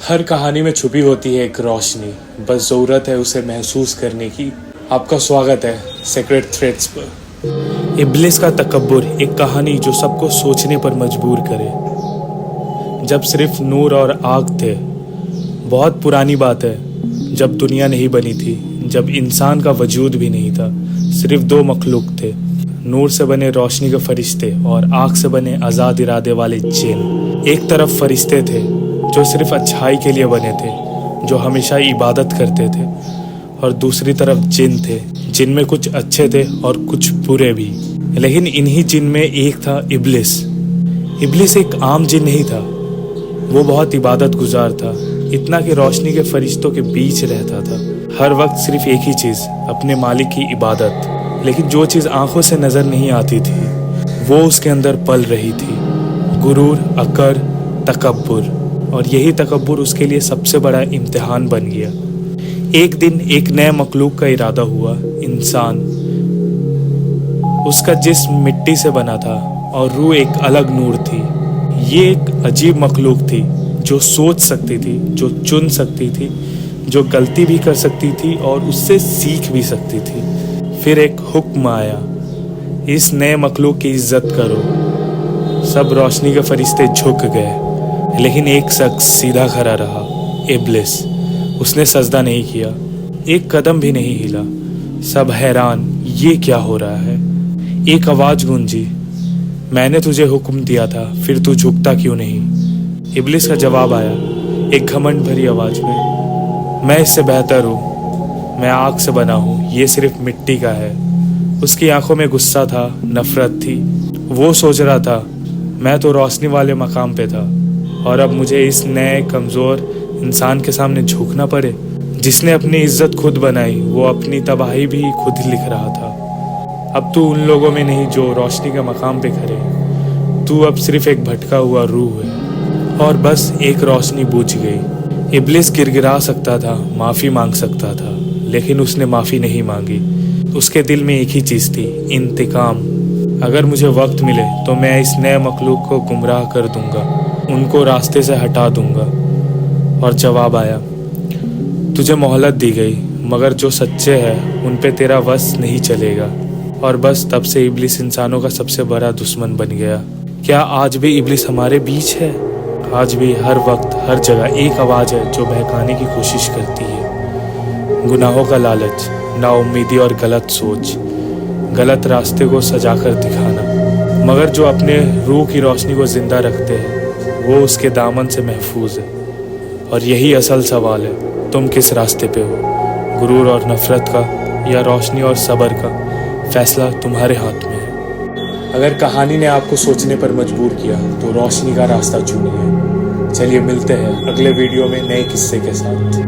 ہر کہانی میں چھپی ہوتی ہے ایک روشنی، بس ضرورت ہے اسے محسوس کرنے کی۔ آپ کا سواگت ہے سیکرٹ تھریڈز پر۔ ابلیس کا تکبر، ایک کہانی جو سب کو سوچنے پر مجبور کرے۔ جب صرف نور اور آگ تھے، بہت پرانی بات ہے، جب دنیا نہیں بنی تھی، جب انسان کا وجود بھی نہیں تھا، صرف دو مخلوق تھے، نور سے بنے روشنی کے فرشتے اور آگ سے بنے آزاد ارادے والے جن۔ ایک طرف فرشتے تھے جو صرف اچھائی کے لیے بنے تھے، جو ہمیشہ عبادت کرتے تھے، اور دوسری طرف جن تھے جن میں کچھ اچھے تھے اور کچھ برے بھی۔ لیکن انہی جن میں ایک تھا ابلیس۔ ابلیس ایک عام جن نہیں تھا، وہ بہت عبادت گزار تھا، اتنا کہ روشنی کے فرشتوں کے بیچ رہتا تھا، ہر وقت صرف ایک ہی چیز، اپنے مالک کی عبادت۔ لیکن جو چیز آنکھوں سے نظر نہیں آتی تھی، وہ اس کے اندر پل رہی تھی، غرور، اکڑ، تکبر۔ اور یہی تکبر اس کے لیے سب سے بڑا امتحان بن گیا۔ ایک دن ایک نئے مخلوق کا ارادہ ہوا، انسان۔ اس کا جسم مٹی سے بنا تھا اور روح ایک الگ نور تھی۔ یہ ایک عجیب مخلوق تھی جو سوچ سکتی تھی، جو چن سکتی تھی، جو غلطی بھی کر سکتی تھی اور اس سے سیکھ بھی سکتی تھی۔ پھر ایک حکم آیا، اس نئے مخلوق کی عزت کرو۔ سب روشنی کے فرشتے جھک گئے، لیکن ایک شخص سیدھا کھڑا رہا، ابلیس۔ اس نے سجدہ نہیں کیا، ایک قدم بھی نہیں ہلا۔ سب حیران، یہ کیا ہو رہا ہے؟ ایک آواز گونجی، میں نے تجھے حکم دیا تھا، پھر تو جھکتا کیوں نہیں؟ ابلیس کا جواب آیا ایک گھمنڈ بھری آواز میں اس سے بہتر ہوں، میں آگ سے بنا ہوں، یہ صرف مٹی کا ہے۔ اس کی آنکھوں میں غصہ تھا، نفرت تھی۔ وہ سوچ رہا تھا، میں تو روشنی والے مقام پہ تھا، اور اب مجھے اس نئے کمزور انسان کے سامنے جھکنا پڑے۔ جس نے اپنی عزت خود بنائی، وہ اپنی تباہی بھی خود لکھ رہا تھا۔ اب تو ان لوگوں میں نہیں جو روشنی کے مقام پہ کھڑے، تو اب صرف ایک بھٹکا ہوا روح ہے۔ اور بس ایک روشنی بجھ گئی۔ ابلیس گر گرا سکتا تھا، معافی مانگ سکتا تھا، لیکن اس نے معافی نہیں مانگی۔ اس کے دل میں ایک ہی چیز تھی، انتقام۔ اگر مجھے وقت ملے تو میں اس نئے مخلوق کو گمراہ کر دوں گا، ان کو راستے سے ہٹا دوں گا۔ اور جواب آیا، تجھے مہلت دی گئی، مگر جو سچے ہیں ان پہ تیرا وس نہیں چلے گا۔ اور بس تب سے ابلیس انسانوں کا سب سے بڑا دشمن بن گیا۔ کیا آج بھی ابلیس ہمارے بیچ ہے؟ آج بھی ہر وقت، ہر جگہ ایک آواز ہے جو بہکانے کی کوشش کرتی ہے۔ گناہوں کا لالچ، نا امیدی اور غلط سوچ، غلط راستے کو سجا کر دکھانا۔ مگر جو اپنے روح کی روشنی کو زندہ رکھتے ہیں، وہ اس کے دامن سے محفوظ ہے۔ اور یہی اصل سوال ہے، تم کس راستے پہ ہو؟ غرور اور نفرت کا، یا روشنی اور صبر کا؟ فیصلہ تمہارے ہاتھ میں ہے۔ اگر کہانی نے آپ کو سوچنے پر مجبور کیا تو روشنی کا راستہ چنیے۔ چلیے ملتے ہیں اگلے ویڈیو میں نئے قصے کے ساتھ۔